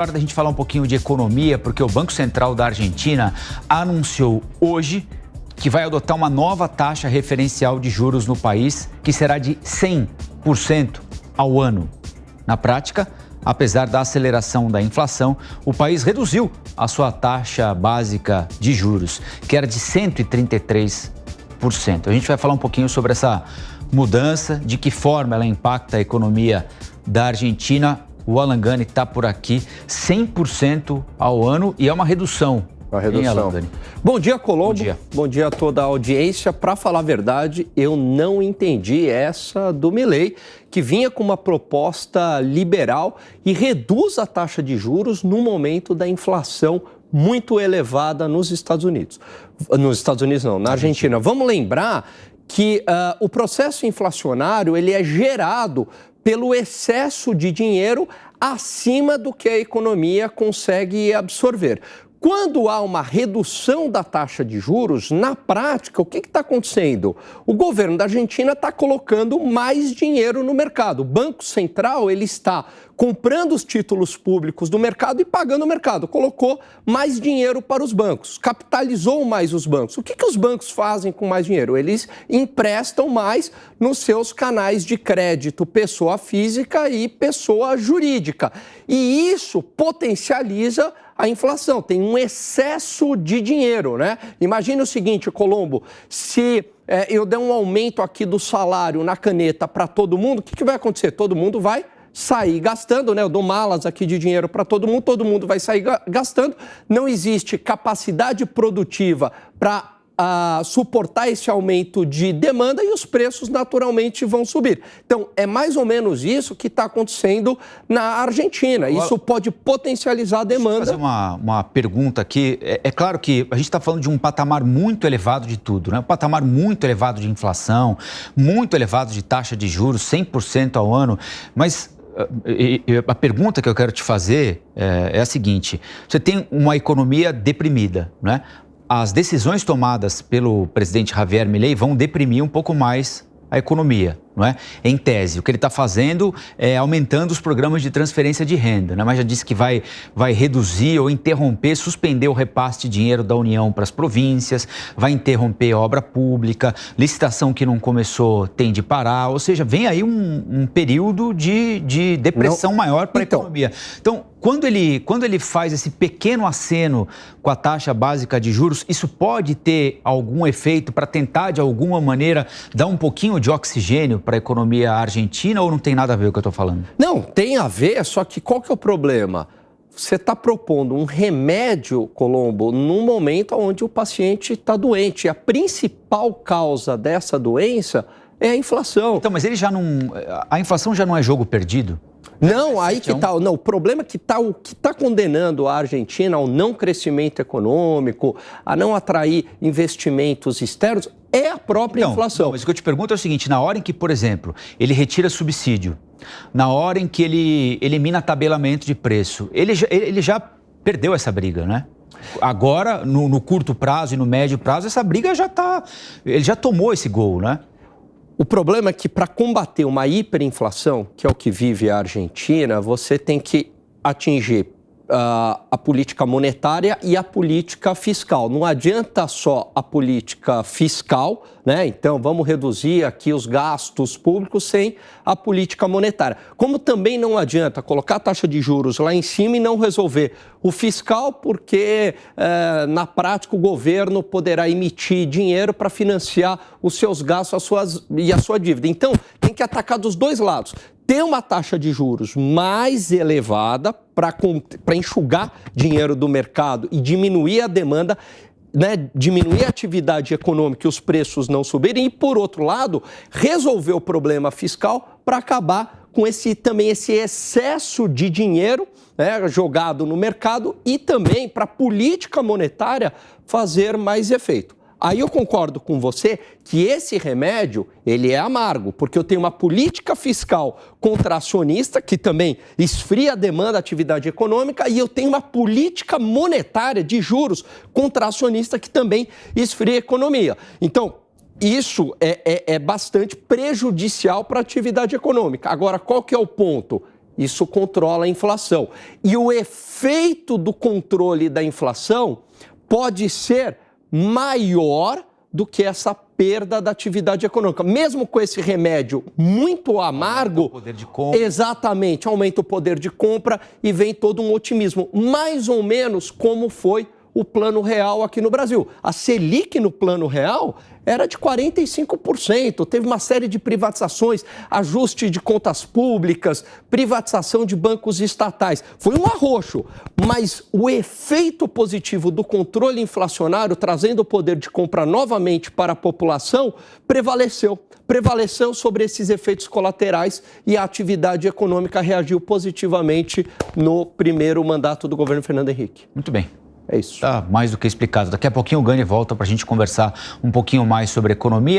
Hora da gente falar um pouquinho de economia, porque o Banco Central da Argentina anunciou hoje que vai adotar uma nova taxa referencial de juros no país, que será de 100% ao ano. Na prática, apesar da aceleração da inflação, o país reduziu a sua taxa básica de juros, que era de 133%. A gente vai falar um pouquinho sobre essa mudança, de que forma ela impacta a economia da Argentina. O Alan Gani está por aqui, 100% ao ano, e é uma redução. Uma redução. Bom dia, Colombo. Bom dia. Bom dia a toda a audiência. Para falar a verdade, eu não entendi essa do Milei, que vinha com uma proposta liberal e reduz a taxa de juros no momento da inflação muito elevada nos Estados Unidos. Nos Estados Unidos não, na Argentina. Vamos lembrar que o processo inflacionário ele é gerado pelo excesso de dinheiro acima do que a economia consegue absorver. Quando há uma redução da taxa de juros, na prática, o que está acontecendo? O governo da Argentina está colocando mais dinheiro no mercado. O Banco Central ele está comprando os títulos públicos do mercado e pagando o mercado. Colocou mais dinheiro para os bancos, capitalizou mais os bancos. O que os bancos fazem com mais dinheiro? Eles emprestam mais nos seus canais de crédito, pessoa física e pessoa jurídica. E isso potencializa a inflação, tem um excesso de dinheiro, né? Imagina o seguinte, Colombo, se eu der um aumento aqui do salário na caneta para todo mundo, o que vai acontecer? Todo mundo vai sair gastando, né? Eu dou malas aqui de dinheiro para todo mundo vai sair gastando. Não existe capacidade produtiva para suportar esse aumento de demanda e os preços naturalmente vão subir. Então, é mais ou menos isso que está acontecendo na Argentina. Isso pode potencializar a demanda. Deixa eu fazer uma pergunta aqui. É claro que a gente está falando de um patamar muito elevado de tudo, né? Um patamar muito elevado de inflação, muito elevado de taxa de juros, 100% ao ano, mas a pergunta que eu quero te fazer é a seguinte: você tem uma economia deprimida, né? As decisões tomadas pelo presidente Javier Milei vão deprimir um pouco mais a economia, não é? Em tese, o que ele está fazendo é aumentando os programas de transferência de renda, né? Mas já disse que vai reduzir ou interromper, suspender o repasse de dinheiro da União para as províncias, vai interromper a obra pública, licitação que não começou tem de parar, ou seja, vem aí um período de depressão maior para a economia. Então, quando ele faz esse pequeno aceno com a taxa básica de juros, isso pode ter algum efeito para tentar, de alguma maneira, dar um pouquinho de oxigênio para a economia argentina, ou não tem nada a ver com o que eu estou falando? Não, tem a ver, só que qual que é o problema? Você está propondo um remédio, Colombo, num momento onde o paciente está doente. A principal causa dessa doença é a inflação. Então, mas ele já não... A inflação já não é jogo perdido? Não, aí que tá. Não, o problema é que o que está condenando a Argentina ao não crescimento econômico, a não atrair investimentos externos, é a própria inflação. Não, mas o que eu te pergunto é o seguinte: na hora em que, por exemplo, ele retira subsídio, na hora em que ele elimina tabelamento de preço, ele já perdeu essa briga, né? Agora, no curto prazo e no médio prazo, essa briga já está... Ele já tomou esse gol, né? O problema é que para combater uma hiperinflação, que é o que vive a Argentina, você tem que atingir a política monetária e a política fiscal. Não adianta só a política fiscal, né? Então vamos reduzir aqui os gastos públicos sem a política monetária. Como também não adianta colocar a taxa de juros lá em cima e não resolver o fiscal, porque na prática o governo poderá emitir dinheiro para financiar os seus gastos e a sua dívida. Então tem que atacar dos dois lados. Ter uma taxa de juros mais elevada para enxugar dinheiro do mercado e diminuir a demanda, né, diminuir a atividade econômica e os preços não subirem. E, por outro lado, resolver o problema fiscal para acabar com esse excesso de dinheiro, né, jogado no mercado, e também para a política monetária fazer mais efeito. Aí eu concordo com você que esse remédio, ele é amargo, porque eu tenho uma política fiscal contracionista, que também esfria a demanda da atividade econômica, e eu tenho uma política monetária de juros contracionista, que também esfria a economia. Então, isso é bastante prejudicial para a atividade econômica. Agora, qual que é o ponto? Isso controla a inflação. E o efeito do controle da inflação pode ser maior do que essa perda da atividade econômica. Mesmo com esse remédio muito amargo, aumenta o poder de compra. Exatamente, aumenta o poder de compra e vem todo um otimismo. Mais ou menos como foi o Plano Real aqui no Brasil. A Selic no Plano Real era de 45%, teve uma série de privatizações, ajuste de contas públicas, privatização de bancos estatais. Foi um arroxo, mas o efeito positivo do controle inflacionário, trazendo o poder de compra novamente para a população, prevaleceu sobre esses efeitos colaterais e a atividade econômica reagiu positivamente no primeiro mandato do governo Fernando Henrique. Muito bem. É isso. Está mais do que explicado. Daqui a pouquinho o Gani volta para a gente conversar um pouquinho mais sobre economia.